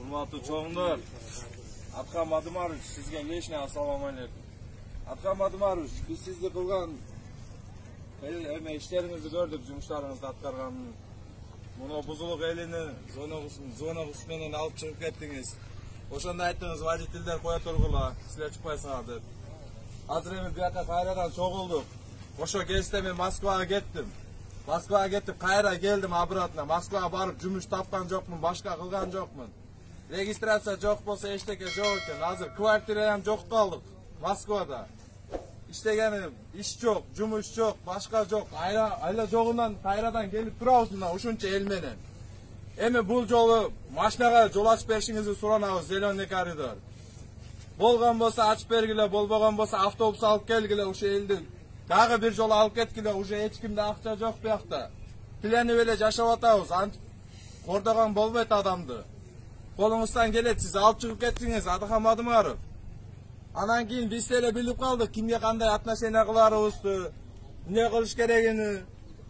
Hurmatlı çoğunlar, Atkan Madımaruş, sizge leşne assalamu aleykum. Atkan Madımaruş, biz sizde kılgan işlerinizi gördük, cümüşlarınızda atkarganını. Bunu buzuluk elini, zona kısmenen alıp çıkıp gettiniz. Oşanda ayttınız, vaditiller koya turgula, sizler çıkmaysınlar dep. Hazır emin bir ata kayradan çok olduk. Oşo gezde ben Moskva'ya gittim. Kayra geldim abratına. Moskva'ya barıp cümüş tapkan jokmun, başka kılgan jokmun. Registrasiya jok bolsa eşteke jok eken. Hazır kvartirayam jok kaldık Moskva'da. İştegenim, iş jok, cümüş jok, başka jok. Ayla jogundan kayradan gelip turabızmına uşuncha elmenen. Emi bul jolu maşinaga jol açıp berişiңizди суранабыз, зеленый коридор. Bolgan bolsa açıp bergile, bolbogan bolsa avtobus alıp kelgile uşu eldi. Dagı bir jol alıp ketkile, uşu hiç kimde akça jok bu yakta. Tilenip ele jaşap atabыз, kordagan bolbойт adamdı. Kolunuzdan gelet, siz alıp çıkıp ketsiniz, Atkan Madımaruş. Anan keyin biz ele bilip kaldık, kimge kanday atnaşene kılarыбызды, ne kılış keregini.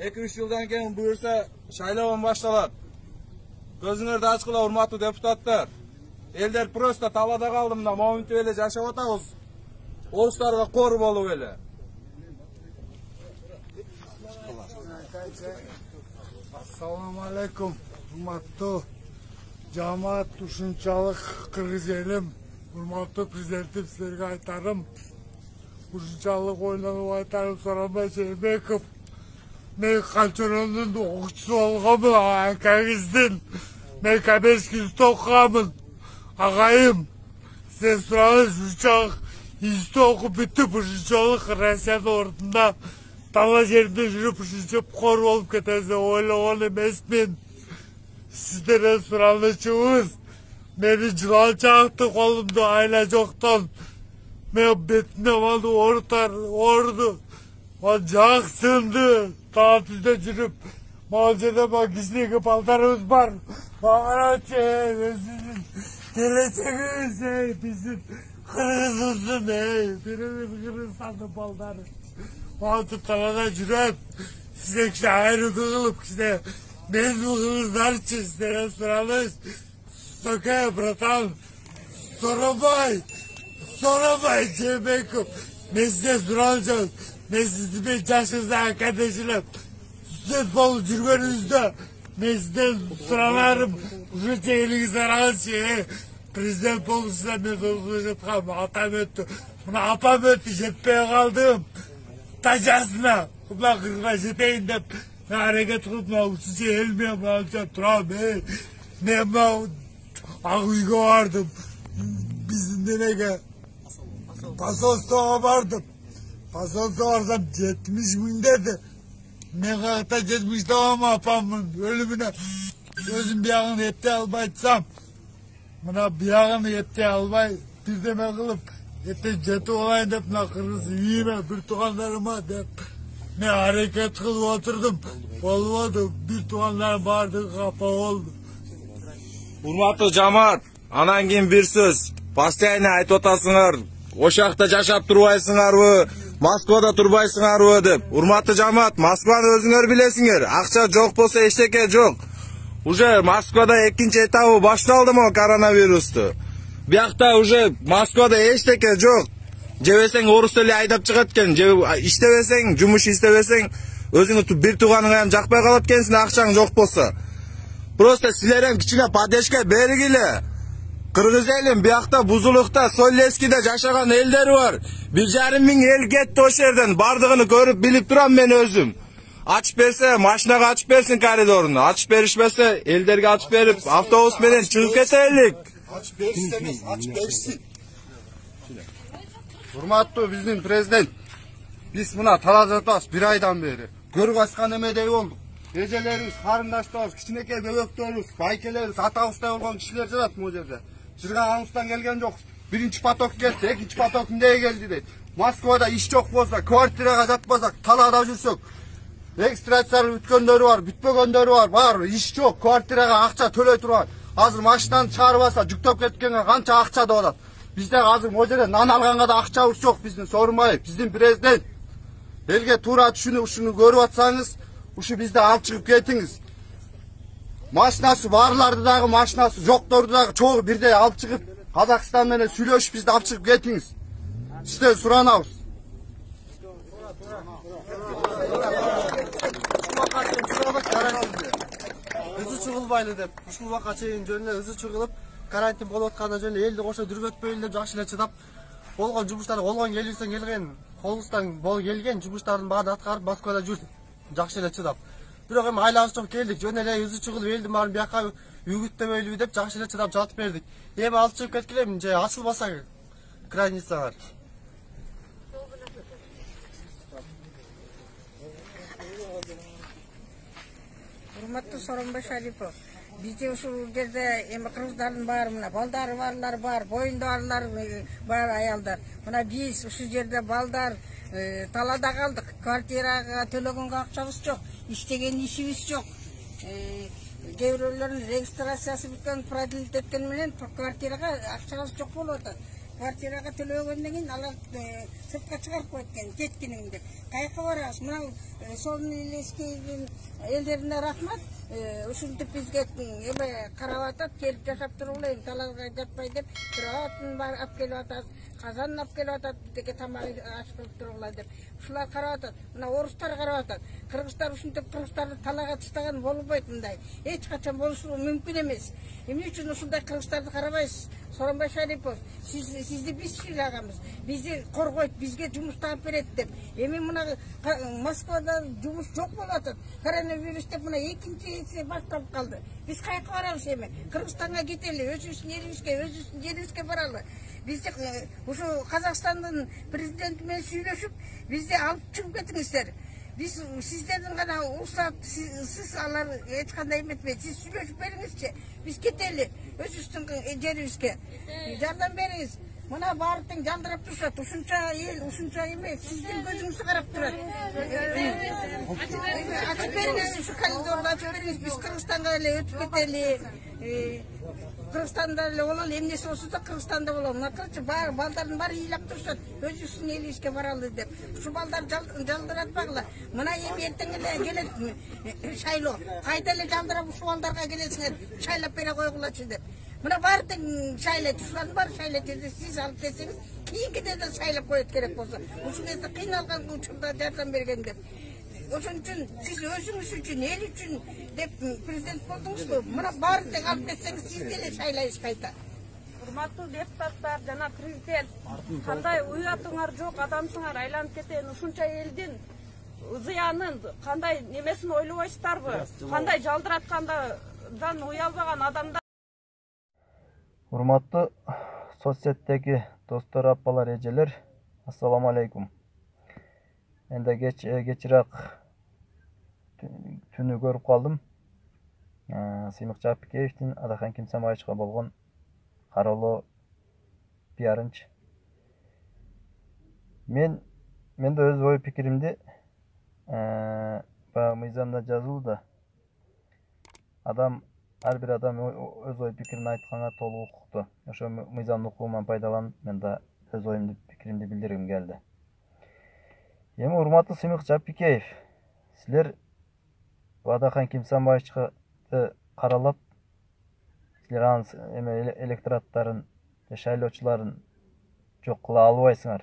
2-3 yıldan keyin buyursa şaylabın baştalar. Gözüңөрдү açkıla, urmatlı deputatlar. Elder prosta talada kaldım da, momenti ele jaşap atabыз. Oğuzlarga kor bolup ele. Assalamu alaikum. Hurmatlı cemaat, ушунчалык кыргыз элим, урматтуу президентим, силерге айтарым. Ушунчалык ойлонуп айтарым, Сооронбай Жээнбеков. Мен Канчоронун окуучусу болгонмун, акаңыздын. Мен Каменский институт окуганмын. Агайым, сизден сураңыз, ушунчалык институт окуп бүтүп, ушунчалык Россиянын ордунда тала жеринде жүрүп, ушинче кор болуп кетебиз деп ойлогон эмесмин. Сиздерден суранычыбыз, мени жылан чаакты колумда айла жоктон. Мен бетине малды орду. Ал жаак сынды. Таап түздө жүрүп, мал жерде кичинекей балдарыбыз бар. Багарачы, өзүнүн келечегибиз, биздин кыргызыбыздын, бирибиз Кыргызстандын балдары. Малтып талада жүрөт. Сизге кичине айруу кылып, кичине мен кылыңыздарчы, сиздерден сураныбыз. Соке, братан, Сооронбай Жээнбеков, мен сизден суранычыбыз. Мен сиздин жашыңызда кадешилеп, студент болуп жүргөнүңүздө мен сизден суранарым, ушунча элиңизди араңызчы. Президент болушуна мен озгула жаткам, атам өттү. Мына апам өттү, жетпей калдым. Тажасына, мына кырга жетейин деп, мен аракет кылып, мына ушунча эл менен мынанча турам. Мен мына ак үйгө бардым. Биздин денеге посольствого бардым. Посольство барсам 70 000 dedi. Men kayakta 70 tamam apamın ölümüne. Özüm bir yağını ette albaytsam. Buna bir yağını ette albay. Bir deme kılıp ette jeti olayın dep, buna kırgız iyime bir tuğanlarıma dep. Men hareket kılıp oturdum. Olmadı, bir tuğanlarım vardı, kapa oldu. Hurmatlı cemaat, anan keyin bir söz. Постоянно айтып атасыңар. Ошакта жашап турбайсыңарбы? Москвада турбайсыңарбы деп. Урматтуу жамаат, Москваны өзүңөр билесиңер. Акча жок болсо эчтеке жок. Уже Москвада экинчи этабы башталды мо коронавирусту. Биякта уже Москвада эчтеке жок. Жебесең орус теле айдап чыгат экен, иштебесең, жумуш иштебесең, өзүңө бир тууганыңа ham жакпай калат экенсиң, акчаң жок болсо. Просто силерем кичине поддержка бергиле. Kırgız elim, biyakta, Buzulukta, Solleskide жашаган elleri var. 1,5 bin el ketти o yerden. Bardığını görüp bilip duram ben özüm. Açıp berse, maşinaga açıp bersin koridorunu. Açıp berişmese, ellerge açıp berip, avtobus menen çıkıp keteylik. Açıp berişseniz, açıp berişsin. Hurmatlı bizim prezident. Biz buna talaz atabız bir aydan beri. Görüp açkan emedey olduk. Ecelerimiz, karındaşlarımız, kiçinekey bebeklerimiz, baykelerimiz, atabızda olgan kişiler жатат bu yerde. Жыргағымыздан келген жоқ. Биринчи поток келді, экинчи поток эмнеге келди дейт. Москвада иш жок болсо, квартирага жатпасак, талада жүрсөк, регистрация бүткөндөрү бар, бүтпөгөндөрү бар, иш жок, квартирага акча төлөй турган. Азыр машинаны чыгарып алса, жүктөп кеткенге канча акча да болот. Бизде азыр могу жерде нан алганга да акчабыз жок, биздин Сооронбаев, биздин президент. Элге туура түшүнүп ушуну көрүп атсаңыз, ушу бизди алып чыгып кетиңиз. Maşinасы barlарды дагы, машинасы жокторду дагы чогуу бирдей алып чыгып, Казакстан менен сүйлөшүп бизди алып чыгып кетиңиз. Сизден суранабыз. Өзү чыгылбайлы деп, ушул убакка чейин жөн эле өзү чыгылып, карантин болуп атканда жөн эле элди кошо дүрбөтпөйлү деп жакшы эле чыдап, болгон жумуштар, колгон келүүсүн келген, колубуздан келген жумуштардын баарын аткарып Москвада жүрүп жакшы эле чыдап. Бирок эми айлабыз жок келдик, жөн эле өзү чыгылып элдин баарын бияка үгүттөбөйлү деп жакшы эле чыдап жатып бердик. Эми алып чыгып кеткиле, же ачылбаса границалар. Урматтуу Сооронбай Шарипов, бизде ушул жерде эми кыргыздардын баары мына балдары барлар бар, боюнда барлар бар аялдар. Мына биз ушул жерде балдар талада калдык. Квартирага төлөгөнгө акчабыз жок, иштеген ишибиз жок. Кээ бирөөлөрдүн регистрациясы бүткөн, продлить эткени менен квартирага акчабыз жок болуп атат. Квартирага төлөгөндөн кийин алар сыртка чыгарып коет экен, кеткениң деп. Каяка барабыз? Мына Солнилескийдин элдерине рахмат. Ушинтип бизге эме карап атат, келип жашап тургула, талага жатпай деп, бирөөнүн баары алып келип атат, казанын алып келип атат, деге тамак ашып тургула деп. Ушулар карап атат. Мына орустар карап атат. Кыргыздар ушинтип кыргыздарды талага таштаган болбойт мындай. Эч качан болушу мүмкүн эмес. Эмне үчүн ушундай кыргыздарды карабайсыз? Сооронбай Шарипов, сизди биз сыйлаганбыз. Бизди коргойт, бизге жумуш таап берет деп. Эми мына Москвада жумуш жок болуп атат. Коронавирус деп мына экинчиси башталып калды. Биз каяка барабыз эми? Кыргызстанга кетели, өзүбүздүн жерибизге баралы. Бизди ушу Казакстандын президенти менен сүйлөшүп, бизди алып чыгып кетиңиздер. Biz sizlerden kadar olsa siz alır hiç kандай emetmeyin. Siz süreç beriңizçe. Biz keteli. Öz üstün jerimizge. Yardım beriniz. Buna bağırtın jaldırıp duruşat. Uşunça el, uşunça emek. Sizden gözünüzü karap durar. Açıp beriniz. Şu kalendorda açıp beriniz. Biz Kırgızstan'a öyle ötüp keteli. Kırgızstan'da öyle olalı. Emnesi olsa da Kırgızstan'da olalım. Nakırçı baldarın bari iyilap duruşat. Öz üstün eli işke varalı deyip. Şu baldar jaldıratmakla. Mına yem ertengele gelet şaylo. Kaydele jaldırap şu baldarga gelesine şaylap bere koygulatçı deyip. Mına bardın şaylet. Şuların var şaylet dedi. Siz alıp deseniz. İyikide de şaylap koyut gerek olsa. Uşun esi kıynalgan uçurda yardım bergen deyip. Oşun için siz özünüz için, el için deyip prezident oldunuz mu? Mına bardın alıp deseniz siz dele şaylayız kayta. Урматтуу депутаттар жана президент, кандай уятыңар жок адамсыңар айланып кеткен ушунча элдин зыянын кандай немесин ойлобойсуздарбы? Кандай жалдыраткандан уялбаган адамдар. Урматтуу соцсеттеги достор, апалар, эжелер, ассаламу алейкум. Энде кечирээк түнү көрүп калдым. Сыймык Жапикеевдин Адахан Кимсамаевичке болгон кароолоо пиарынчы. Мен да өз ой пикиримди баягы мыйзамда жазылды. Ар бир адам өз ой пикирин айтканга толук укуктуу. Ошо мыйзамдын укугунан пайдаланып, мен да өз оюмду, пикиримди билдиргим келди. Эми урматтуу Сыймык Жапикеев, силер Адахан Кимсамаевичти каралап, силер анын электораттарын, шайлоочуларын жок кыла албайсыңар.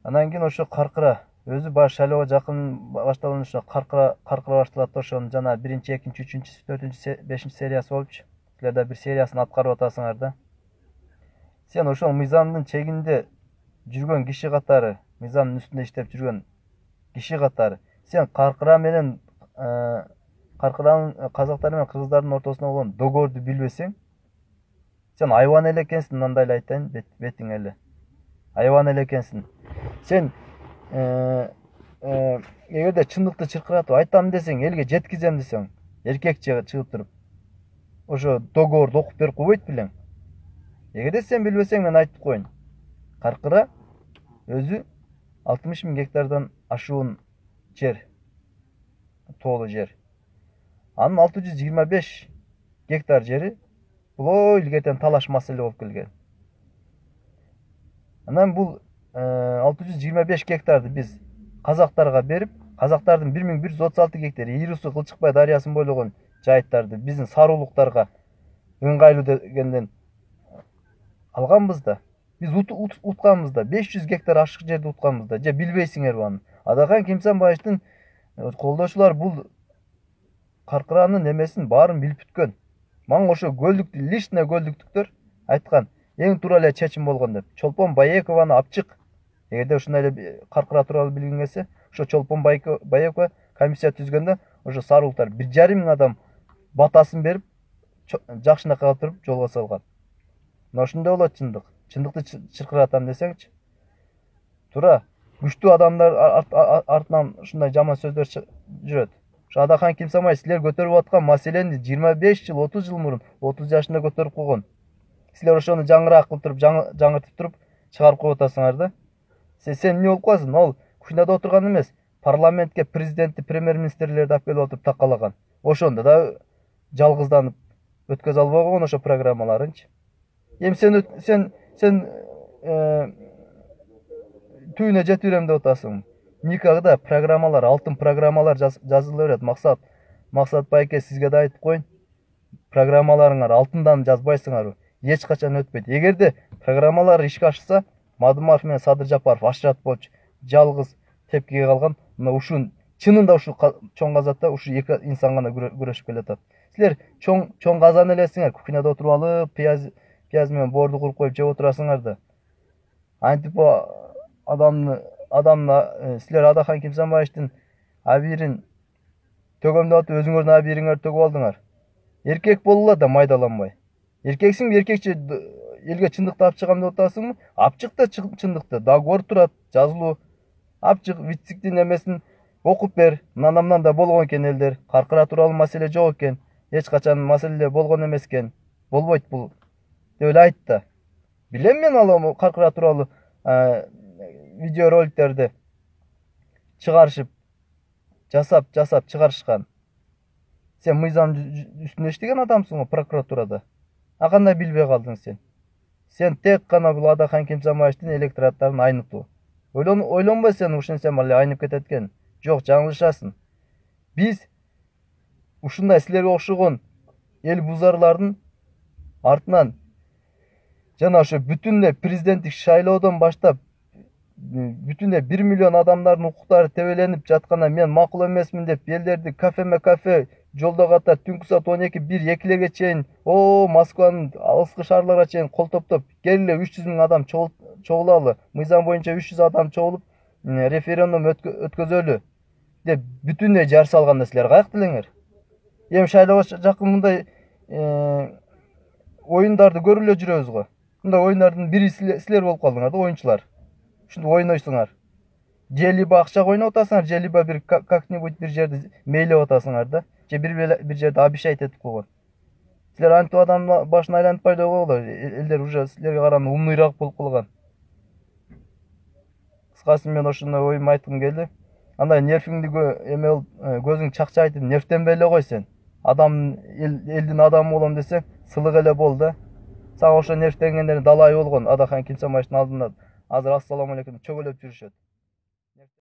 Анан кийин ошо каркыра, өзү баш шайлоого жакын башталган ошо каркыра башталат. Ошонун жана 1-2, 3, 4, 5 сериясы болупчу. Силер да бир сериясын аткарып атасыңар да. Сен ошол мыйзамдын чегинде жүргөн киши катары, мыйзамдын үстүндө иштеп жүргөн киши катары, сен каркыра менен каркыранын казактар менен кыргыздардын ортосунда болгон договорду билбесең, сен айбан эле экенсиң, мындай эле айтайын, бетиң эле. Айбан эле экенсиң. Сен эгерде чындыкты чыркыратып айтам десең, элге жеткизем десең, эркек чыгып туруп, ошо договорду окуп берип койбойт белең. Эгерде сен билбесең, мен айтып коеюн. Каркыра өзү 60 000 гектардан ашуун жер, тоолуу жер. Анын 625 гектар жери бул илгертен талаш маселе болуп келген. Анан бул 625 гектарды биз казактарга берип, Казактардын 1136 гектар Ири суу Кылчыкбай дарыясын бойлогон жайыттарды биздин сарылыктарга ыңгайлуу дегенден алганбыз да. Биз утканбыз да. 500 гектар ашык жерди утканбыз да. Же билбейсиңерби аны? Адахан Кимсанбаевдин колдоочулар бул каркыраанын эмесин баарын билип бүткөн. Мага ошо көлдүктү, личный көлдүктүктөр айткан, эң туура эле чечим болгон деп. Чолпон Байекованы апчык. Эгерде ушундай эле каркыра тууралуу билгиң келсе, ошо Чолпон Байекова комиссия түзгөндө ошо сарылыктар 1,5 миң адам батасын берип, жакшынакай кылып туруп жолго салган. Мына ошондой болот чындык. Чындыкты чыркыратам десеңчи. Туура, күчтүү адамдар артынан ушундай жаман сөздөр жүрөт. Ошо Адахан Кимсанбаев силер көтөрүп аткан маселени 25 жыл, 30 жыл мурун 30 жашында көтөрүп койгон. Силер ошону жаңыраак кылып туруп, жаңыртып туруп чыгарып коюп атасыңар да. Сен эмне болуп каласың? Ал кухняда отурган эмес, парламентке президентти, премьер-министрлерди алып келип отуруп такалаган. Ошондо да жалгызданып өткөзө албай койгон ошо программаларынчы. Эми сен түйүнө жетип берем деп атасың. Никогда программалар, алтын программалар жазыла берет. Максат байке сизге да айтып коюн. Программаларыңар алтындан жазбайсыңар. Эч качан өтпөйт. Эгерде программалар ишке ашса, Мадымаров менен Садыр Жапаров ашырат болчу. Жалгыз тепкиге калган. Мына ушун чынында ушу чоң казатта ушу эки инсан гана күрөшүп келатат. Силер чоң казан элесиңер, кухняда отуруп алып, пияз менен боорду куруп коюп жеп отурасыңар да. Антип адамны силер Адахан Кимсанбаевдин абийирин төгөмдөп атып, өзүңөрдүн абийириңерди төгүп алдыңар. Эркек болула да майдаланбай. Эркексиң, эркекче элге чындыкты алып чыгам деп атасыңбы? Апчык да чындыкты, договор турат, жазылуу. Апчык вициктин эмесин окуп бер. Мындан да болгон экен элдер. Каркыра тууралуу маселе жок экен. Эч качан маселе болгон эмес экен. Болбойт бул деп эле айт да. Билем мен ал каркыра тууралуу видео роликтерди чыгарышып, жасап чыгарышкан. Сен мыйзам үстүндө иштеген адамсың го прокуратурада. Кандай билбей калдың сен? Сен тек гана бул Адахан Кимсанбаевдин электораттарын айнытуу. Ойлонбой сен ушинсем эле айнып кетет экен. Жок, жаңылышасың. Биз ушундай силерге окшогон эл бузарлардын артынан жана ошо бүтүн президенттик шайлоодон баштап бүтүн 1 миллион адамдардын укуктары тебеленип жатканда мен макул эмесмин деп элдерди кафе жолдо катар түнкү саат 12-1-2лерге чейин Москванын алыскы шаарларга чейин кол топтоп келе 300 миң адам чогулалы, мыйзам боюнча 300 адам чогулуп референдум өткөзөлү деп бүтүндөй жар салганда силер каяк делеңер? Эми шайлоого жакын мындай оюндарды көрүп эле жүрөбүз го. Мындай оюндардын бири силер болуп калдыңар да, оюнчулар. Ушинтип ойнойсуңар. Же либо акчага ойноп атасыңар, же либо бир как-нибудь бир жерди мейлеп атасыңар да. Же бир жерде обещать этип койгон. Силер антип адамдын башын айлантпай эле койгула. Элдер уже силерге караганда умнуйраак болуп калган. Кыскасы мен ошондой оюмду айткым келди. Андай нервиңди көзүң чакчайтып нервтенбей эле кой сен. Адам элдин адамы болом десең, сылык эле бол да. Сага ошо нервтенгендер далай болгон Адахан Кимсанбаевдин алдында азыр ассаламу алейкум чөгөлөп жүрүшөт.